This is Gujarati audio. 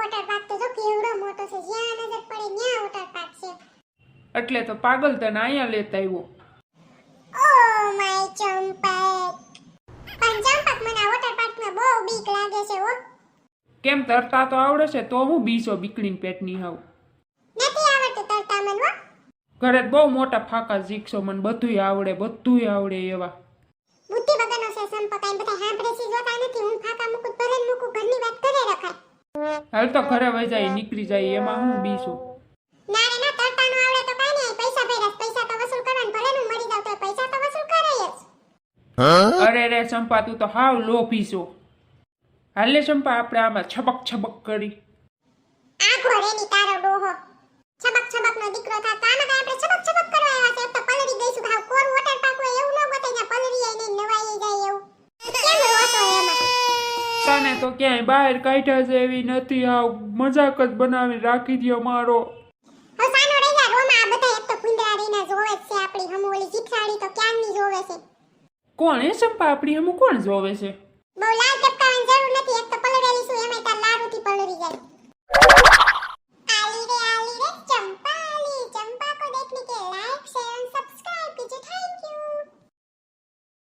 વોટર પાર્ક તો જો કેવડો મોટો છે, જ્યાં નજર પડે ત્યાં વોટર પાર્ક છે. એટલે તો પાગલ તને અહીંયા લેતા આવ્યો. Oh my Champak. પણ ચંપક મને આ વોટર પાર્કમાં બહુ બીક લાગે છે હો. કેમ તરતા તો આવડે છે તો હું બીસો બીકડીન પેટની હાવ. નથી આવડતું તરતા મને હો. ઘરે બહુ મોટા ફાકા શીખશો, મને બધુંય આવડે એવા. બુદ્ધિ વગરનો છે ચંપક. આઈ બધા સાંભળે છે જોતા નથી. હું ફાકા મૂકું ભલે મૂકું, ઘરની વાત કરે રખાય. હાલ તો ઘરે વહી જાય, નીકળી જાય, એમાં હું બીસો. ના રે ના, તરતા નો આવડે તો કાઈ નહીં. પૈસા ભર્યા, પૈસા તો વસૂલ કરવાના. ભલે હું મરી જાવ તો પૈસા તો વસૂલ કરાય જ. અરે રે ચંપા, તું તો હાવ લોભી છો. હાલે ચંપા, આપણે આમાં છબક કરી. આખો રેની તારો ડોહો. છબક નો દીકરો થા તો આમાં આપણે છબક કરવા આવ્યા છે. એક તો પલળી ગઈશું. ભાવ કોર વોટર પાર્ક હોય એવું ન ગોતે ત્યાં પલળી આઈ નહીં નવાઈ જાય એવું. કેમ રોતો એમાં? તને તો ક્યાંય બહાર કાઢ્યા છે એવી નથી, હાવ મજાક જ બનાવી રાખી દ્યો મારો. હવે સાનો રહી જા રોમાં. આ બધા એક તો કુંદરા રીના જોવે જ છે. આપણી હમ ઓલી જીઠાડી તો ક્યાંની જોવે છે. કોણ એ ચંપા? આપણી હમું કોણ જોવે છે? બહુ લાલ કે